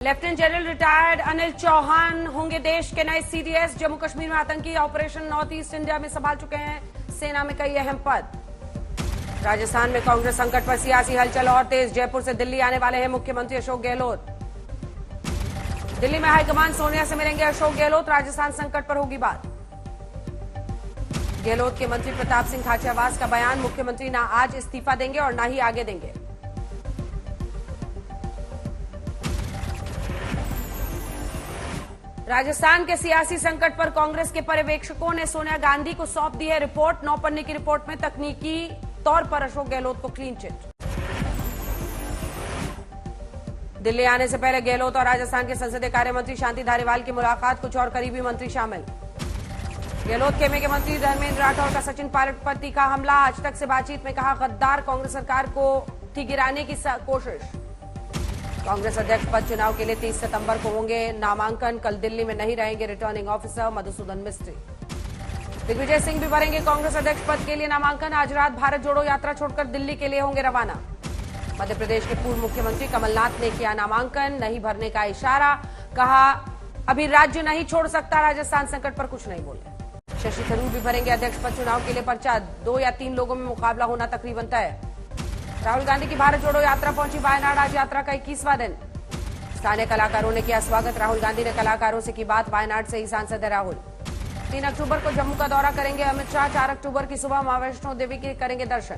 Lieutenant general retired Anil Chauhan होंगे देश के नए सीडीएस। जम्मू कश्मीर में आतंकी ऑपरेशन नॉर्थ ईस्ट इंडिया में संभाल चुके हैं सेना में कई अहम पद। राजस्थान में कांग्रेस संकट पर सियासी हलचल और तेज। जयपुर से दिल्ली आने वाले हैं मुख्यमंत्री अशोक गहलोत। दिल्ली में हाईकमान सोनिया से मिलेंगे अशोक गहलोत। राजस्थान संकट पर होगी बात। गहलोत के मंत्री प्रताप सिंह खाचरियावास का बयान, मुख्यमंत्री ना आज इस्तीफा देंगे और ना ही आगे देंगे। राजस्थान के सियासी संकट पर कांग्रेस के पर्यवेक्षकों ने सोनिया गांधी को सौंप दी है रिपोर्ट। 9 पन्ने की रिपोर्ट में तकनीकी तौर पर अशोक गहलोत को क्लीन चिट। दिल्ली आने से पहले गहलोत और राजस्थान के संसदीय कार्य मंत्री शांति धारीवाल की मुलाकात, कुछ और करीबी मंत्री शामिल। गहलोत खेमे के मंत्री धर्मेंद्र राठौर का सचिन पायलट पर तीखा हमला। आज तक से बातचीत में कहा गद्दार कांग्रेस सरकार को थी गिराने की कोशिश। कांग्रेस अध्यक्ष पद चुनाव के लिए 30 सितंबर को होंगे नामांकन। कल दिल्ली में नहीं रहेंगे रिटर्निंग ऑफिसर मधुसूदन मिस्त्री। दिग्विजय सिंह भी भरेंगे कांग्रेस अध्यक्ष पद के लिए नामांकन। आज रात भारत जोड़ो यात्रा छोड़कर दिल्ली के लिए होंगे रवाना। मध्य प्रदेश के पूर्व मुख्यमंत्री कमलनाथ ने किया नामांकन, नहीं भरने का इशारा। कहा अभी राज्य नहीं छोड़ सकता, राजस्थान संकट पर कुछ नहीं बोले। शशि थरूर भी भरेंगे अध्यक्ष पद चुनाव के लिए पर्चा। 2 या 3 लोगों में मुकाबला होना तकरीबन तय। राहुल गांधी की भारत जोड़ो यात्रा पहुंची वायनाड। आज यात्रा का 21वां दिन। स्थानीय कलाकारों ने किया स्वागत। राहुल गांधी ने कलाकारों से की बात। वायनाड से ही सांसद है राहुल। 3 अक्टूबर को जम्मू का दौरा करेंगे अमित शाह। 4 अक्टूबर की सुबह मां वैष्णो देवी के करेंगे दर्शन।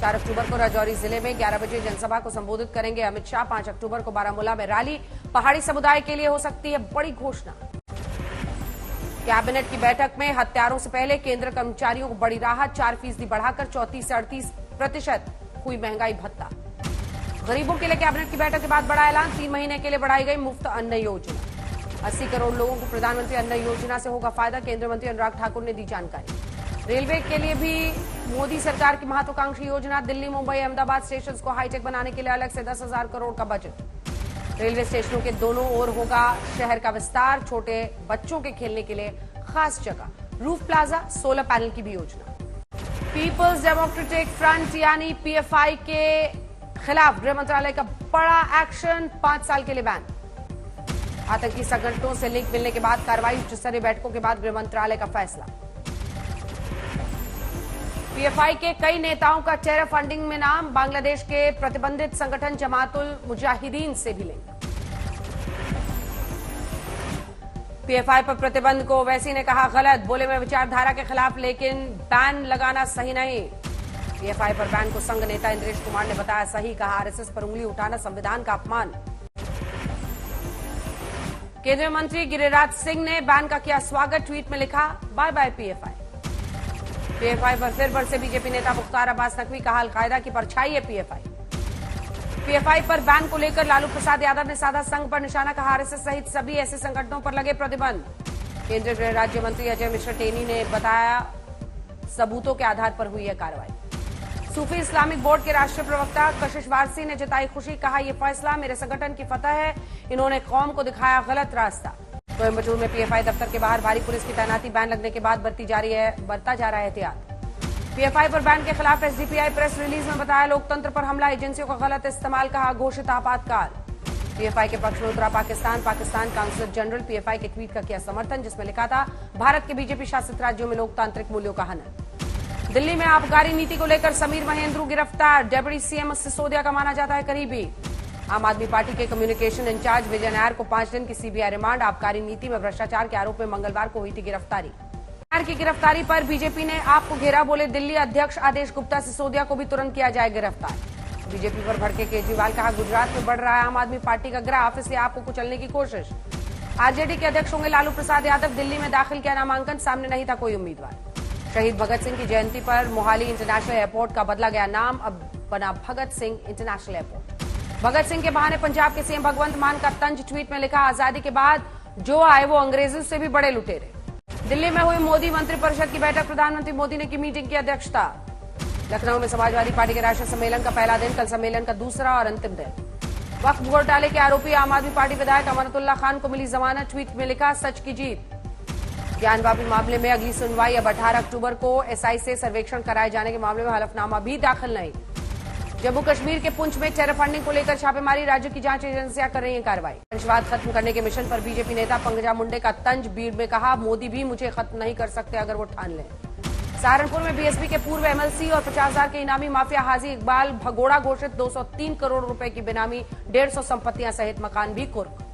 4 अक्टूबर को राजौरी जिले में 11 बजे जनसभा को संबोधित करेंगे अमित शाह। 5 अक्टूबर को बारामूला में रैली। पहाड़ी समुदाय के लिए हो सकती है बड़ी घोषणा। कैबिनेट की बैठक में हत्यारों से पहले केंद्र कर्मचारियों को बड़ी राहत। 4% बढ़ाकर 34 से 38% हुई महंगाई भत्ता। गरीबों के लिए कैबिनेट की बैठक के बाद बड़ा ऐलान। 3 महीने के लिए बढ़ाई गई मुफ्त अन्न योजना। 80 करोड़ लोगों को प्रधानमंत्री अन्न योजना से होगा फायदा। केंद्रीय मंत्री अनुराग ठाकुर ने दी जानकारी। रेलवे के लिए भी मोदी सरकार की महत्वाकांक्षी योजना। दिल्ली, मुंबई, अहमदाबाद स्टेशन को हाईटेक बनाने के लिए अलग से 10,000 करोड़ का बजट। रेलवे स्टेशनों के दोनों ओर होगा शहर का विस्तार। छोटे बच्चों के खेलने के लिए खास जगह। रूफ प्लाजा, सोलर पैनल की भी योजना। पीपल्स डेमोक्रेटिक फ्रंट यानी पीएफआई के खिलाफ गृह मंत्रालय का बड़ा एक्शन। 5 साल के लिए बैन। आतंकी संगठनों से लिंक मिलने के बाद कार्रवाई। उच्च स्तरीय बैठकों के बाद गृह मंत्रालय का फैसला। पीएफआई के कई नेताओं का टेरर फंडिंग में नाम। बांग्लादेश के प्रतिबंधित संगठन जमातुल मुजाहिदीन से भी लिंक। पीएफआई पर प्रतिबंध को ओवैसी ने कहा गलत। बोले मैं विचारधारा के खिलाफ, लेकिन बैन लगाना सही नहीं। पीएफआई पर बैन को संघ नेता इंद्रेश कुमार ने बताया सही। कहा आरएसएस पर उंगली उठाना संविधान का अपमान। केंद्रीय मंत्री गिरिराज सिंह ने बैन का किया स्वागत। ट्वीट में लिखा बाय बाय पीएफआई। पीएफआई पर फिर बरसे बीजेपी नेता मुख्तार अब्बास नकवी। कहा अलकायदा की परछाई है पीएफआई। पीएफआई पर बैन को लेकर लालू प्रसाद यादव ने साधा संघ पर निशाना। कहा आरएसएस सहित सभी ऐसे संगठनों पर लगे प्रतिबंध। केंद्रीय गृह राज्य मंत्री अजय मिश्रा टेनी ने बताया सबूतों के आधार पर हुई है कार्रवाई। सूफी इस्लामिक बोर्ड के राष्ट्रीय प्रवक्ता कशिश वारसी ने जताई खुशी। कहा यह फैसला मेरे संगठन की फतह है। इन्होंने कौम को दिखाया गलत रास्ता। कोयम्बटूर में पीएफआई दफ्तर के बाहर भारी पुलिस की तैनाती। बैन लगने के बाद बरता जा रहा है एहतियात। पीएफआई पर बैन के खिलाफ एसडीपीआई प्रेस रिलीज में बताया लोकतंत्र पर हमला, एजेंसियों का गलत इस्तेमाल। कहा घोषित आपातकाल। पीएफआई के पक्ष में उतरा पाकिस्तान काउंसलर जनरल। पीएफआई के ट्वीट का किया समर्थन, जिसमें लिखा था भारत के बीजेपी शासित राज्यों में लोकतांत्रिक मूल्यों का हनन। दिल्ली में आबकारी नीति को लेकर समीर महेंद्रू गिरफ्तार। डेप्यूटी सीएम सिसोदिया का माना जाता है करीबी। आम आदमी पार्टी के कम्युनिकेशन इंचार्ज विजय नायर को 5 दिन की सीबीआई रिमांड। आबकारी नीति में भ्रष्टाचार के आरोप में मंगलवार को हुई थी गिरफ्तारी। नायर की गिरफ्तारी पर बीजेपी ने आपको घेरा। बोले दिल्ली अध्यक्ष आदेश गुप्ता, सिसोदिया को भी तुरंत किया जाए गिरफ्तार। बीजेपी पर भड़के केजरीवाल। कहा गुजरात में बढ़ रहा है आम आदमी पार्टी का ग्राफ, इसलिए आपको कुचलने की कोशिश। आरजेडी के अध्यक्ष होंगे लालू प्रसाद यादव। दिल्ली में दाखिल किया नामांकन, सामने नहीं था कोई उम्मीदवार। शहीद भगत सिंह की जयंती पर मोहाली इंटरनेशनल एयरपोर्ट का बदला गया नाम, अब बना भगत सिंह इंटरनेशनल एयरपोर्ट। भगत सिंह के बहाने पंजाब के सीएम भगवंत मान का तंज। ट्वीट में लिखा आजादी के बाद जो आए वो अंग्रेजों से भी बड़े लुटेरे। दिल्ली में हुई मोदी मंत्रिपरिषद की बैठक। प्रधानमंत्री मोदी ने की मीटिंग की अध्यक्षता। लखनऊ में समाजवादी पार्टी के राष्ट्रीय सम्मेलन का पहला दिन, कल सम्मेलन का दूसरा और अंतिम दिन। वक्फ घोटाले के आरोपी आम आदमी पार्टी विधायक अमानतुल्लाह खान को मिली जमानत। ट्वीट में लिखा सच की जीत। ज्ञान वापी मामले में अगली सुनवाई अब 18 अक्टूबर को। एसआई से सर्वेक्षण कराए जाने के मामले में हलफनामा भी दाखिल नहीं। जम्मू कश्मीर के पुंछ में टेरर फंडिंग को लेकर छापेमारी, राज्य की जांच एजेंसियां कर रही हैं कार्रवाई। वंशवाद खत्म करने के मिशन पर बीजेपी नेता पंकजा मुंडे का तंज, बीड़ में कहा मोदी भी मुझे खत्म नहीं कर सकते अगर वो ठान लें। सहारनपुर में बीएसपी के पूर्व एमएलसी और 50,000 के इनामी माफिया हाजी इकबाल भगोड़ा घोषित, 203 करोड़ रुपए की बेनामी, 150 संपत्तियां सहित मकान भी कुर्क।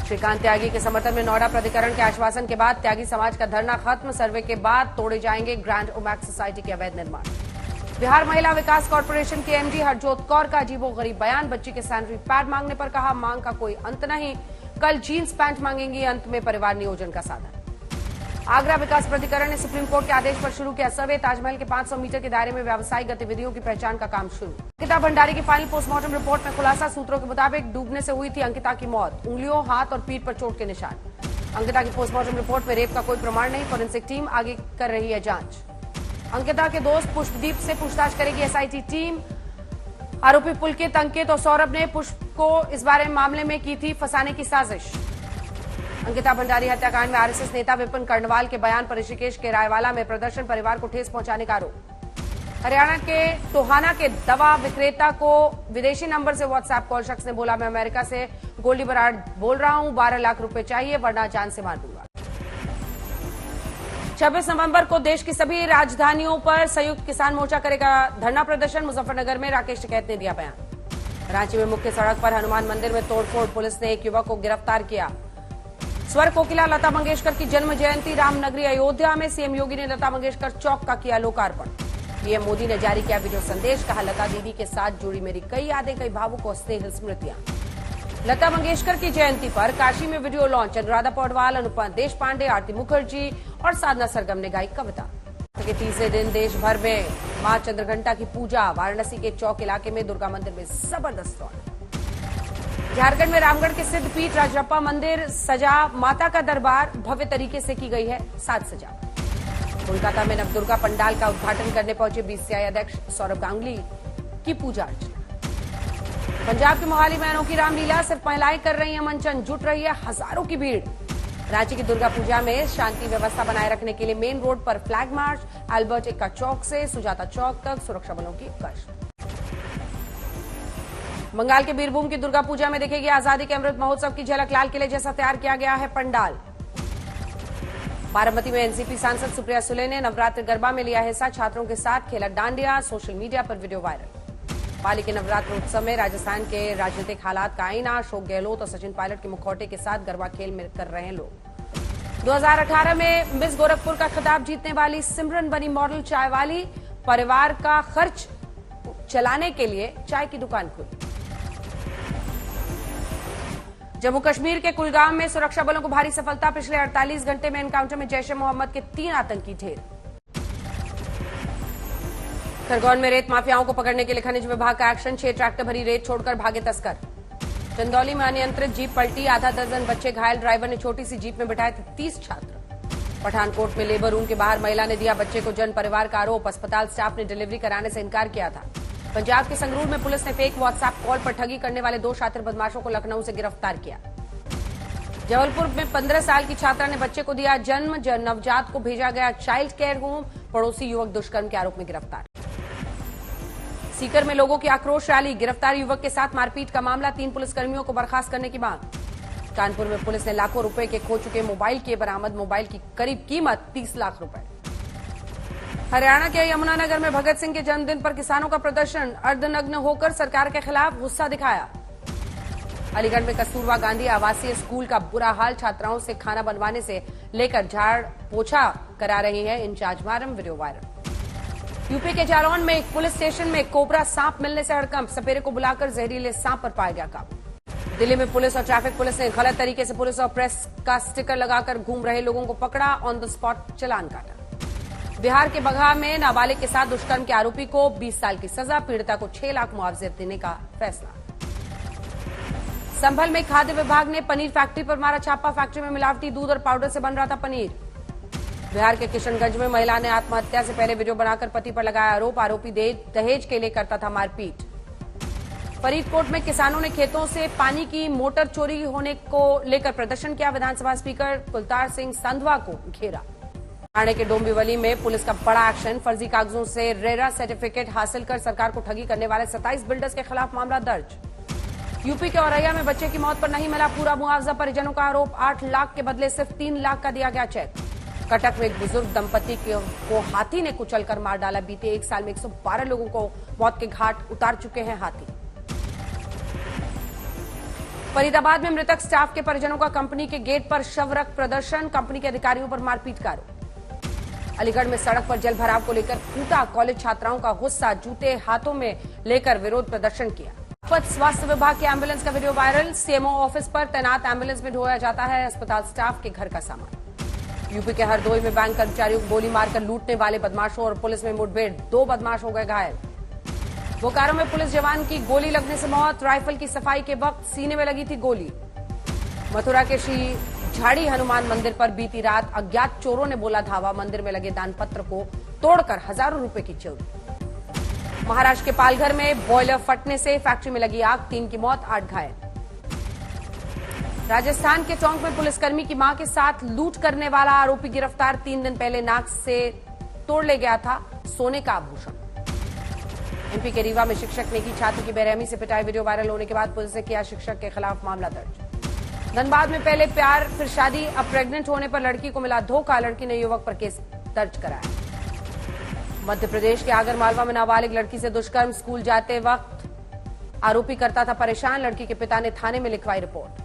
श्रीकांत त्यागी के समर्थन में नोएडा प्राधिकरण के आश्वासन के बाद त्यागी समाज का धरना खत्म, सर्वे के बाद तोड़े जाएंगे ग्रैंड ओमैक्स सोसाइटी के अवैध निर्माण। बिहार महिला विकास कॉर्पोरेशन के एमडी हरजोत कौर का अजीबोगरीब बयान, बच्ची के सैनिटरी पैड मांगने पर कहा मांग का कोई अंत नहीं, कल जीन्स पैंट मांगेंगी, अंत में परिवार नियोजन का साधन। आगरा विकास प्राधिकरण ने सुप्रीम कोर्ट के आदेश पर शुरू किया सर्वे, ताजमहल के 500 मीटर के दायरे में व्यावसायिक गतिविधियों की पहचान का काम शुरू। अंकिता भंडारी की फाइनल पोस्टमार्टम रिपोर्ट में खुलासा, सूत्रों के मुताबिक डूबने से हुई थी अंकिता की मौत, उंगलियों, हाथ और पीठ पर चोट के निशान। अंकिता की पोस्टमार्टम रिपोर्ट में रेप का कोई प्रमाण नहीं, फोरेंसिक टीम आगे कर रही है जांच। अंकिता के दोस्त पुष्पदीप से पूछताछ करेगी एसआईटी टीम। आरोपी पुलकित, अंकित और सौरभ ने पुष्प को इस बारे में मामले में की थी फंसाने की साजिश। अंकिता भंडारी हत्याकांड में आरएसएस नेता विपिन कर्णवाल के बयान पर ऋषिकेश के रायवाला में प्रदर्शन, परिवार को ठेस पहुंचाने का आरोप। हरियाणा के टोहाना के दवा विक्रेता को विदेशी नंबर से व्हाट्सएप कॉल, शख्स ने बोला मैं अमेरिका से गोल्डी बराड़ बोल रहा हूं, 12 लाख रुपए चाहिए वरना जान से मार दूंगा। 26 नवंबर को देश की सभी राजधानियों पर संयुक्त किसान मोर्चा करेगा धरना प्रदर्शन, मुजफ्फरनगर में राकेश टिकैत ने दिया बयान। रांची में मुख्य सड़क पर हनुमान मंदिर में तोड़फोड़, पुलिस ने एक युवक को गिरफ्तार किया। स्वर कोकिला लता मंगेशकर की जन्म जयंती, रामनगरी अयोध्या में सीएम योगी ने लता मंगेशकर चौक का किया लोकार्पण। पीएम मोदी ने जारी किया वीडियो संदेश, कहा लता दीदी के साथ जुड़ी मेरी कई यादें, कई भावुक और स्नेह स्मृतियां। लता मंगेशकर की जयंती पर काशी में वीडियो लॉन्च, अनुराधा पौडवाल, अनुपमा देशपांडे, आरती मुखर्जी और साधना सरगम ने गाई कविता। के तीसरे दिन देश भर में मां चंद्रघंटा की पूजा, वाराणसी के चौक इलाके में दुर्गा मंदिर में जबरदस्त रौनक। झारखंड में रामगढ़ के सिद्ध पीठ राजरप्पा मंदिर सजा, माता का दरबार भव्य तरीके से की गई है साज सजा। कोलकाता में नवदुर्गा पंडाल का उद्घाटन करने पहुंचे बीसीसीआई अध्यक्ष सौरभ गांगुली की पूजा अर्चना। पंजाब के मोहाली में अनोखी रामलीला, सिर्फ महिलाएं कर रही हैं मंचन, जुट रही है हजारों की भीड़। रांची की दुर्गा पूजा में शांति व्यवस्था बनाए रखने के लिए मेन रोड पर फ्लैग मार्च, अल्बर्ट एक्का चौक से सुजाता चौक तक सुरक्षा बलों की गश्त। बंगाल के बीरभूम की दुर्गा पूजा में देखेगी आजादी के अमृत महोत्सव की झलक, लाल किले जैसा तैयार किया गया है पंडाल। बारामती में एनसीपी सांसद सुप्रिया सुले ने नवरात्र गरबा में लिया हिस्सा, छात्रों के साथ खेला डांडिया, सोशल मीडिया पर वीडियो वायरल। पाली के नवरात्र उत्सव में राजस्थान के राजनीतिक हालात का आईना, अशोक गहलोत और सचिन पायलट के मुखौटे के साथ गरबा खेल में कर रहे हैं लोग। 2018 में मिस गोरखपुर का खिताब जीतने वाली सिमरन बनी मॉडल चाय वाली, परिवार का खर्च चलाने के लिए चाय की दुकान खोली। जम्मू कश्मीर के कुलगाम में सुरक्षा बलों को भारी सफलता, पिछले 48 घंटे में एनकाउंटर में जैश ए मोहम्मद के 3 आतंकी ढेर। खरगोन में रेत माफियाओं को पकड़ने के लिए खनिज विभाग का एक्शन, 6 ट्रैक्टर भरी रेत छोड़कर भागे तस्कर। चंदौली में अनियंत्रित जीप पलटी, आधा दर्जन बच्चे घायल, ड्राइवर ने छोटी सी जीप में बिठाए थे 30 छात्र। पठानकोट में लेबर रूम के बाहर महिला ने दिया बच्चे को जन्म, परिवार का आरोप, अस्पताल स्टाफ ने डिलीवरी कराने से इनकार किया था। पंजाब के संगरूर में पुलिस ने फेक व्हाट्सएप कॉल पर ठगी करने वाले 2 शातिर बदमाशों को लखनऊ से गिरफ्तार किया। जबलपुर में 15 साल की छात्रा ने बच्चे को दिया जन्म, नवजात को भेजा गया चाइल्ड केयर होम, पड़ोसी युवक दुष्कर्म के आरोप में गिरफ्तार। सीकर में लोगों की आक्रोश रैली, गिरफ्तार युवक के साथ मारपीट का मामला, 3 पुलिसकर्मियों को बर्खास्त करने की मांग। कानपुर में पुलिस ने लाखों रुपए के खो चुके मोबाइल किए बरामद, मोबाइल की करीब कीमत 30 लाख रुपए। हरियाणा के यमुनानगर में भगत सिंह के जन्मदिन पर किसानों का प्रदर्शन, अर्धनग्न होकर सरकार के खिलाफ गुस्सा दिखाया। अलीगढ़ में कस्तूरबा गांधी आवासीय स्कूल का बुरा हाल, छात्राओं से खाना बनवाने से लेकर झाड़ पोछा करा रही है incharge madam, video viral. UP के जालौन में एक पुलिस स्टेशन में कोबरा सांप मिलने से हड़कंप, सपेरे को बुलाकर जहरीले सांप पर पाया गया काबू। दिल्ली में पुलिस और ट्रैफिक पुलिस ने गलत तरीके से पुलिस और प्रेस का स्टिकर लगाकर घूम रहे लोगों को पकड़ा, ऑन द स्पॉट चालान काटा। बिहार के बगहा में नाबालिग के साथ दुष्कर्म के आरोपी को 20 साल की सजा, पीड़िता को 6 लाख मुआवजे देने का फैसला। संभल में खाद्य विभाग ने पनीर फैक्ट्री पर मारा छापा, फैक्ट्री में मिलावटी दूध और पाउडर से बन रहा था पनीर। बिहार के किशनगंज में महिला ने आत्महत्या से पहले वीडियो बनाकर पति पर लगाया आरोप, आरोपी दहेज के लिए करता था मारपीट। फरीदकोट में किसानों ने खेतों से पानी की मोटर चोरी होने को लेकर प्रदर्शन किया, विधानसभा स्पीकर कुलतार सिंह संधवा को घेरा। ठाणे के डोंबिवली में पुलिस का बड़ा एक्शन। फर्जी कागजों से रेरा सर्टिफिकेट हासिल कर सरकार को ठगी करने वाले 27 बिल्डर्स के खिलाफ मामला दर्ज। यूपी के औरैया में बच्चे की मौत पर नहीं मिला पूरा मुआवजा, परिजनों का आरोप। 8 लाख के बदले सिर्फ 3 लाख का दिया गया चेक। कटक में एक बुजुर्ग दंपति को हाथी ने कुचलकर मार डाला। बीते 1 साल में 112 लोगों को मौत के घाट उतार चुके हैं हाथी। फरीदाबाद में मृतक स्टाफ के परिजनों का कंपनी के गेट पर शव रख प्रदर्शन, कंपनी के अधिकारियों पर मारपीट का आरोप। अलीगढ़ में सड़क पर जल भराव को लेकर फूटा, कॉलेज छात्राओं का गुस्सा, जूते हाथों में लेकर विरोध प्रदर्शन किया। स्वास्थ्य विभाग के एम्बुलेंस का वीडियो वायरल। सीएमओ ऑफिस पर तैनात एम्बुलेंस में ढोया जाता है अस्पताल स्टाफ के घर का सामान। यूपी के हरदोई में बैंक कर्मचारियों को गोली मारकर लूटने वाले बदमाशों और पुलिस में मुठभेड़, 2 बदमाश हो गए घायल। बोकारो में पुलिस जवान की गोली लगने से मौत, राइफल की सफाई के वक्त सीने में लगी थी गोली। मथुरा के श्री झाड़ी हनुमान मंदिर पर बीती रात अज्ञात चोरों ने बोला धावा, मंदिर में लगे दानपत्र को तोड़कर हजारों रुपए की चोरी। महाराष्ट्र के पालघर में बॉयलर फटने से फैक्ट्री में लगी आग, 3 की मौत, 8 घायल। राजस्थान के टोंक में पुलिसकर्मी की मां के साथ लूट करने वाला आरोपी गिरफ्तार। 3 दिन पहले नाक से तोड़ ले गया था सोने का आभूषण। एमपी के रीवा में शिक्षक ने की छात्र की बेरहमी से पिटाई, वीडियो वायरल होने के बाद पुलिस ने किया शिक्षक के खिलाफ मामला दर्ज। धनबाद में पहले प्यार फिर शादी, अब प्रेग्नेंट होने पर लड़की को मिला धोखा, लड़की ने युवक पर केस दर्ज कराया। मध्य प्रदेश के आगरमालवा में नाबालिग लड़की से दुष्कर्म, स्कूल जाते वक्त आरोपी करता था परेशान, लड़की के पिता ने थाने में लिखवाई रिपोर्ट।